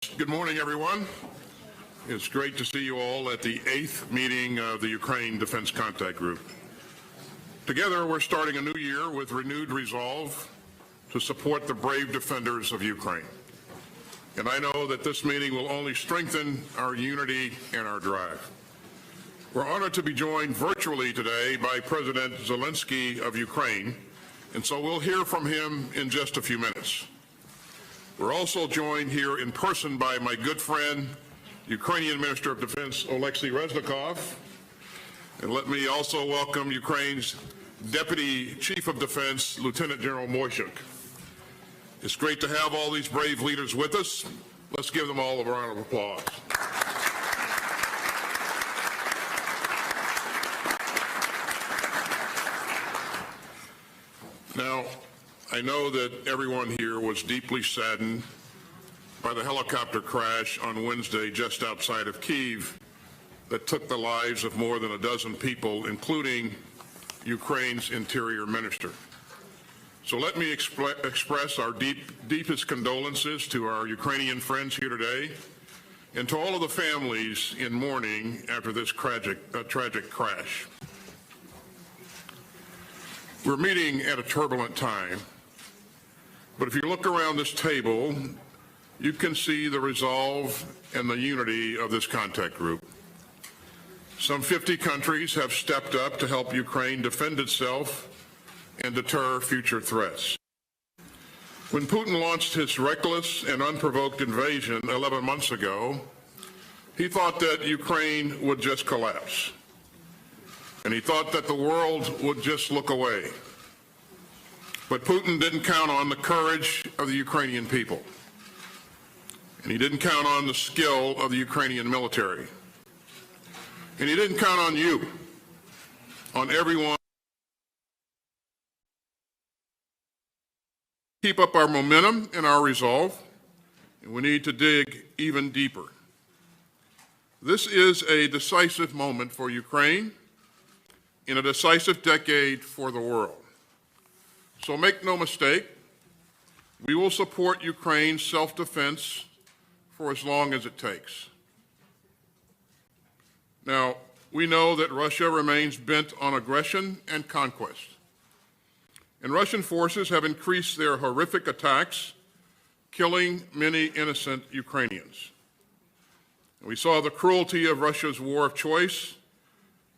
Good morning, everyone. It's great to see you all at the 8th meeting of the Ukraine Defense Contact Group. Together, we're starting a new year with renewed resolve to support the brave defenders of Ukraine. And I know that this meeting will only strengthen our unity and our drive. We're honored to be joined virtually today by President Zelenskyy of Ukraine, and so we'll hear from him in just a few minutes. We're also joined here in person by my good friend, Ukrainian Minister of Defense, Oleksiy Reznikov. And let me also welcome Ukraine's Deputy Chief of Defense, Lieutenant General Moishuk. It's great to have all these brave leaders with us. Let's give them all a round of applause. Now, I know that everyone here was deeply saddened by the helicopter crash on Wednesday just outside of Kyiv that took the lives of more than a dozen people, including Ukraine's Interior Minister. So let me express our deepest condolences to our Ukrainian friends here today and to all of the families in mourning after this tragic crash. We're meeting at a turbulent time. But if you look around this table, you can see the resolve and the unity of this contact group. Some 50 countries have stepped up to help Ukraine defend itself and deter future threats. When Putin launched his reckless and unprovoked invasion 11 months ago, he thought that Ukraine would just collapse. And he thought that the world would just look away. But Putin didn't count on the courage of the Ukrainian people. And he didn't count on the skill of the Ukrainian military. And he didn't count on you, on everyone. Keep up our momentum and our resolve, and we need to dig even deeper. This is a decisive moment for Ukraine, in a decisive decade for the world. So make no mistake, we will support Ukraine's self-defense for as long as it takes. Now, we know that Russia remains bent on aggression and conquest. And Russian forces have increased their horrific attacks, killing many innocent Ukrainians. We saw the cruelty of Russia's war of choice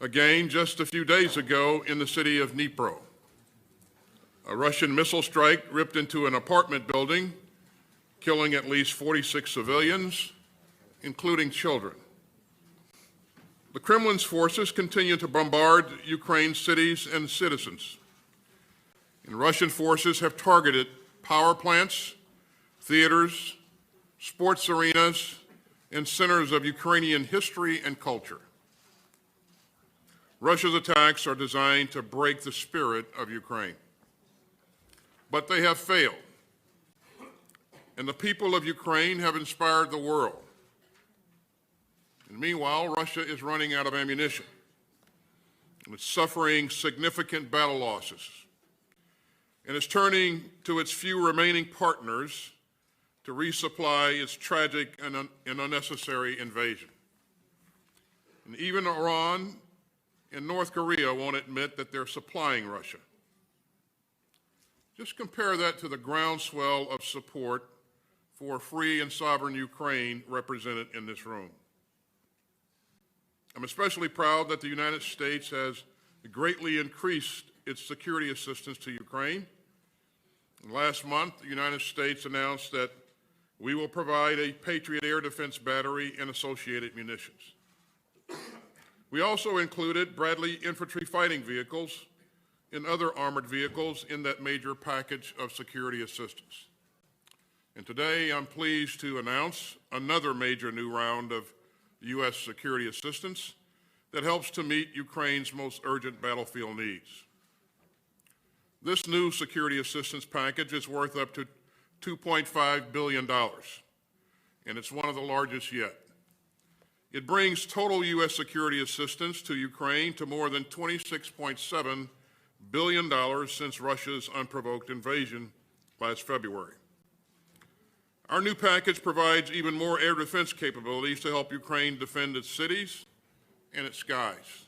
again just a few days ago in the city of Dnipro. A Russian missile strike ripped into an apartment building, killing at least 46 civilians, including children. The Kremlin's forces continue to bombard Ukraine's cities and citizens. And Russian forces have targeted power plants, theaters, sports arenas, and centers of Ukrainian history and culture. Russia's attacks are designed to break the spirit of Ukraine. But they have failed. And the people of Ukraine have inspired the world. And meanwhile, Russia is running out of ammunition. And it's suffering significant battle losses. And is turning to its few remaining partners to resupply its tragic and unnecessary invasion. And even Iran and North Korea won't admit that they're supplying Russia. Just compare that to the groundswell of support for free and sovereign Ukraine represented in this room. I'm especially proud that the United States has greatly increased its security assistance to Ukraine. And last month, the United States announced that we will provide a Patriot air defense battery and associated munitions. We also included Bradley infantry fighting vehicles and other armored vehicles in that major package of security assistance. And today I'm pleased to announce another major new round of U.S. security assistance that helps to meet Ukraine's most urgent battlefield needs. This new security assistance package is worth up to $2.5 billion, and it's one of the largest yet. It brings total U.S. security assistance to Ukraine to more than $26.7 billion since Russia's unprovoked invasion last February. Our new package provides even more air defense capabilities to help Ukraine defend its cities and its skies.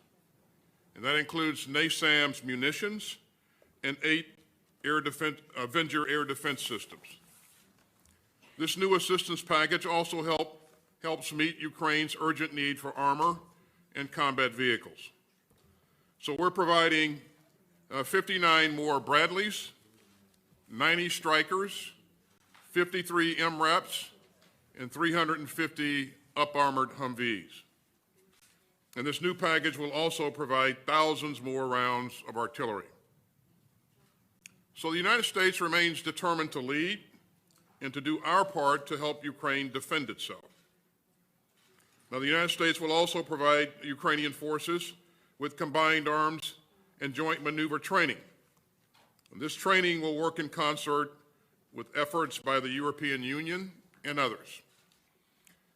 And that includes NASAMS munitions and 8 Avenger air defense systems. This new assistance package also helps meet Ukraine's urgent need for armor and combat vehicles. So we're providing 59 more Bradleys, 90 Strykers, 53 MRAPs, and 350 up-armored Humvees. And this new package will also provide thousands more rounds of artillery. So the United States remains determined to lead and to do our part to help Ukraine defend itself. Now, the United States will also provide Ukrainian forces with combined arms and joint maneuver training. And this training will work in concert with efforts by the European Union and others.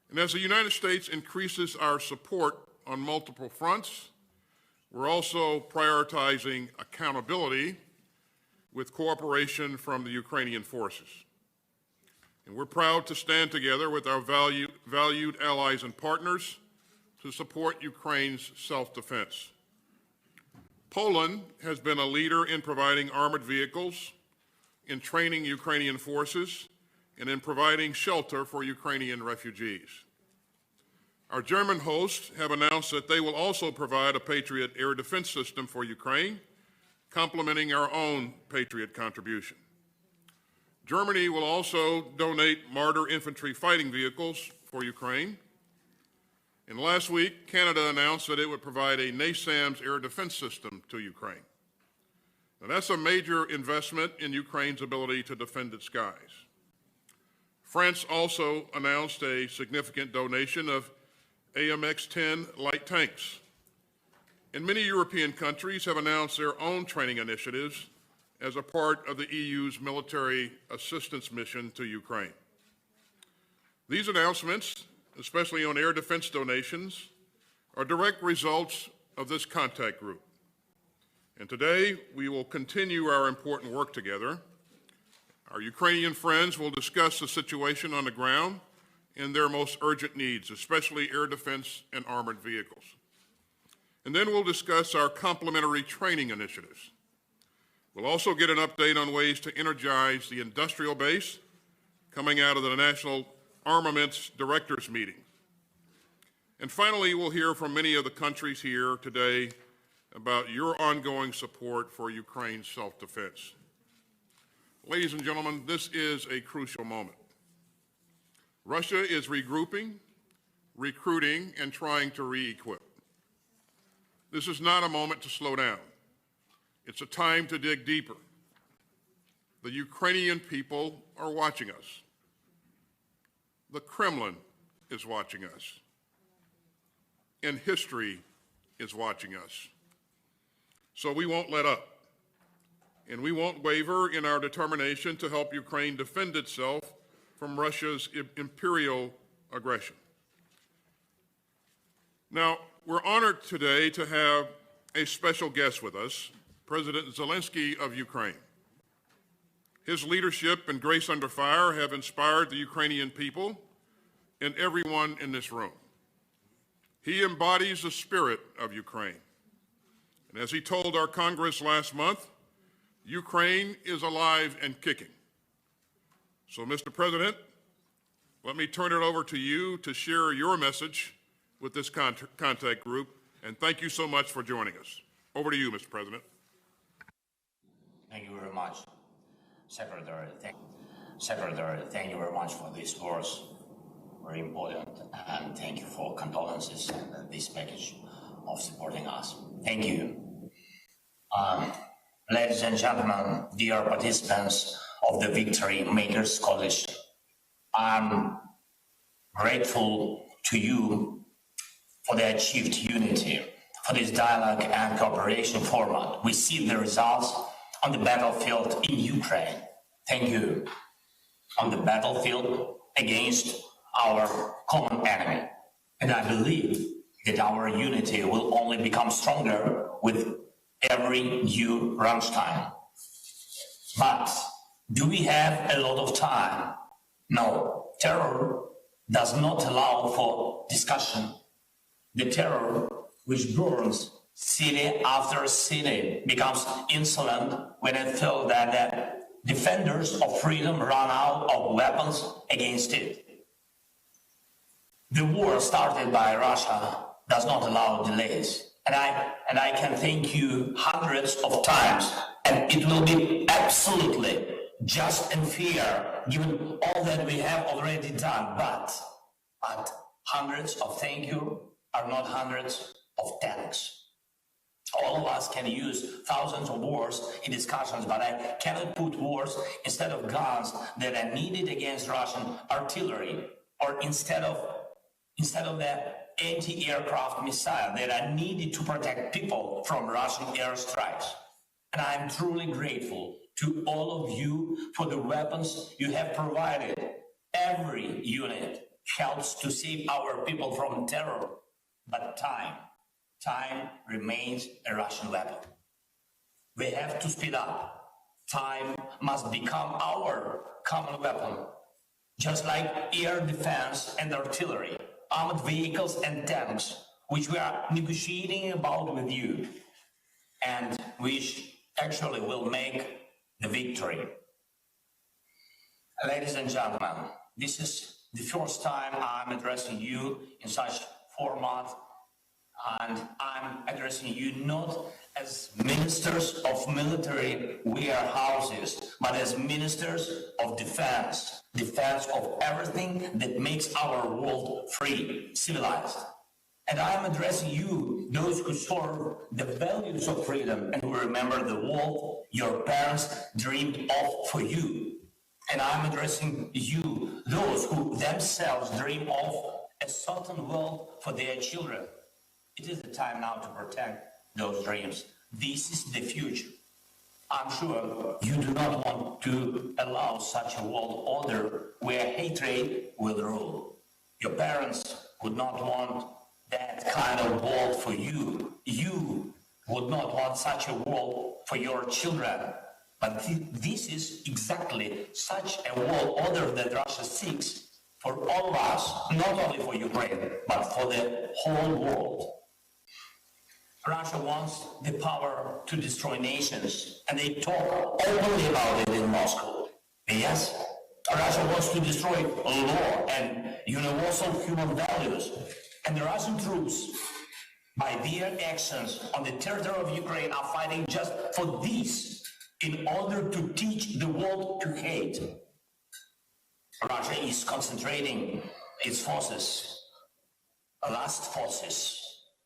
And as the United States increases our support on multiple fronts, we're also prioritizing accountability with cooperation from the Ukrainian forces. And we're proud to stand together with our valued allies and partners to support Ukraine's self-defense. Poland has been a leader in providing armored vehicles, in training Ukrainian forces, and in providing shelter for Ukrainian refugees. Our German hosts have announced that they will also provide a Patriot air defense system for Ukraine, complementing our own Patriot contribution. Germany will also donate Marder infantry fighting vehicles for Ukraine. And last week, Canada announced that it would provide a NASAMS air defense system to Ukraine. Now, that's a major investment in Ukraine's ability to defend its skies. France also announced a significant donation of AMX-10 light tanks. And many European countries have announced their own training initiatives as a part of the EU's military assistance mission to Ukraine. These announcements, especially on air defense donations, are direct results of this contact group. And today, we will continue our important work together. Our Ukrainian friends will discuss the situation on the ground and their most urgent needs, especially air defense and armored vehicles. And then we'll discuss our complementary training initiatives. We'll also get an update on ways to energize the industrial base coming out of the National Armaments Directors Meeting. And finally, we'll hear from many of the countries here today about your ongoing support for Ukraine's self-defense. Ladies and gentlemen, this is a crucial moment. Russia is regrouping, recruiting, and trying to re-equip. This is not a moment to slow down. It's a time to dig deeper. The Ukrainian people are watching us. The Kremlin is watching us. And history is watching us. So we won't let up. And we won't waver in our determination to help Ukraine defend itself from Russia's imperial aggression. Now, we're honored today to have a special guest with us, President Zelenskyy of Ukraine. His leadership and grace under fire have inspired the Ukrainian people and everyone in this room. He embodies the spirit of Ukraine. And as he told our Congress last month, Ukraine is alive and kicking. So, Mr. President, let me turn it over to you to share your message with this contact group, and thank you so much for joining us. Over to you, Mr. President. Thank you very much, Secretary. Thank you very much for these words. Very important, and thank you for condolences and this package of supporting us. Thank you. Ladies and gentlemen, dear participants of the Victory Makers Coalition, I'm grateful to you for the achieved unity, for this dialogue and cooperation format. We see the results on the battlefield in Ukraine. Thank you. On the battlefield against our common enemy. And I believe that our unity will only become stronger with every new Ramstein. But do we have a lot of time? No. terror does not allow for discussion. The terror which burns city after city becomes insolent when it feels that the defenders of freedom run out of weapons against it. The war started by Russia does not allow delays. And I can thank you hundreds of times, and it will be absolutely just and fair given all that we have already done. But hundreds of thank you are not hundreds of thanks. All of us can use thousands of words in discussions, but I cannot put words instead of guns that are needed against Russian artillery, or instead of the anti-aircraft missile that are needed to protect people from Russian airstrikes. And I'm truly grateful to all of you for the weapons you have provided. Every unit helps to save our people from terror, but time remains a Russian weapon. We have to speed up. Time must become our common weapon, just like air defense and artillery, armored vehicles and tanks, which we are negotiating about with you, and which actually will make the victory. Ladies and gentlemen, this is the first time I'm addressing you in such format, and I'm addressing you not as ministers of military warehouses, but as ministers of defense of everything that makes our world free, civilized. And I'm addressing you, those who serve the values of freedom and who remember the world your parents dreamed of for you. And I'm addressing you, those who themselves dream of a certain world for their children. It is the time now to protect those dreams. This is the future. I'm sure you do not want to allow such a world order where hatred will rule. Your parents would not want that kind of world for you. You would not want such a world for your children. But this is exactly such a world order that Russia seeks for all of us, not only for Ukraine, but for the whole world. Russia wants the power to destroy nations, and they talk openly about it in Moscow. Yes, Russia wants to destroy law and universal human values, and the Russian troops, by their actions on the territory of Ukraine, are fighting just for this, in order to teach the world to hate. Russia is concentrating its forces, last forces,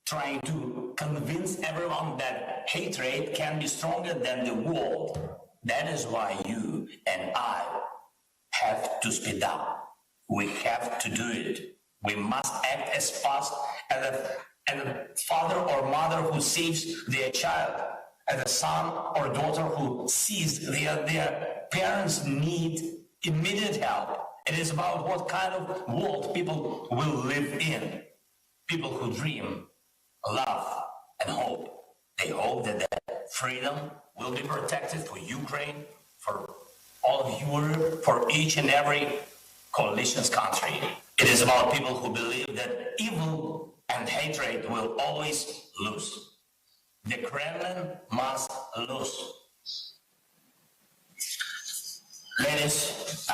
trying to convince everyone that hatred can be stronger than the world. That is why you and I have to speed up. We have to do it. We must act as fast as a father or mother who saves their child, as a son or daughter who sees their parents need immediate help. It is about what kind of world people will live in. People who dream, love, and hope. They hope that their freedom will be protected for Ukraine, for all of Europe, for each and every coalition's country. It is about people who believe that evil and hatred will always lose. The Kremlin must lose. Ladies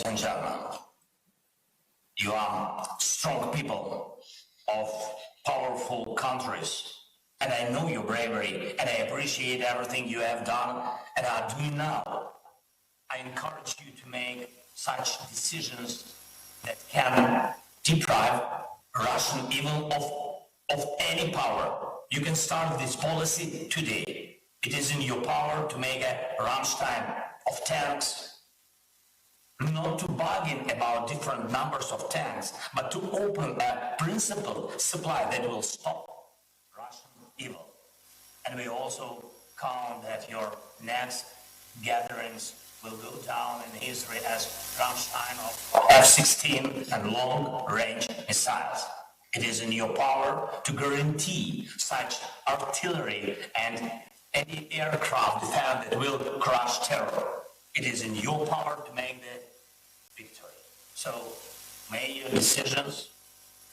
and gentlemen, you are strong people of powerful countries, and I know your bravery, and I appreciate everything you have done and are doing now. I encourage you to make such decisions that can deprive Russian evil of any power. You can start this policy today. It is in your power to make a Ramstein of tanks, not to bargain about different numbers of tanks, but to open a principled supply that will stop Russian evil. And we also count that your next gatherings will go down in history as Ramstein of F-16 and long-range missiles. It is in your power to guarantee such artillery and any aircraft defense that will crush terror. It is in your power to make the victory. So may your decisions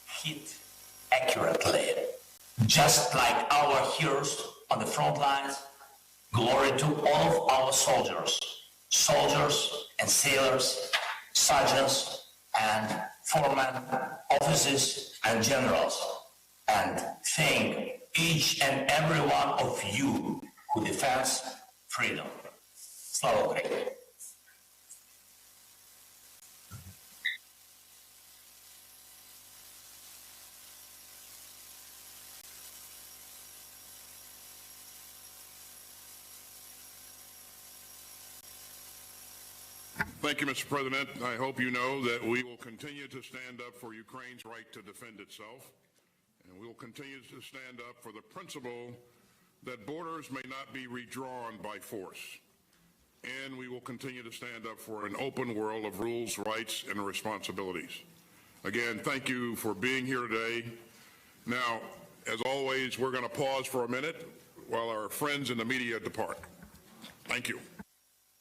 hit accurately. Just like our heroes on the front lines, glory to all of our soldiers and sailors, sergeants and foremen, officers and generals, and thank each and every one of you who defends freedom. Slava Ukraini! Thank you, Mr. President. I hope you know that we will continue to stand up for Ukraine's right to defend itself, and we will continue to stand up for the principle that borders may not be redrawn by force. And we will continue to stand up for an open world of rules, rights, and responsibilities. Again, thank you for being here today. Now, as always, we're going to pause for a minute while our friends in the media depart. Thank you.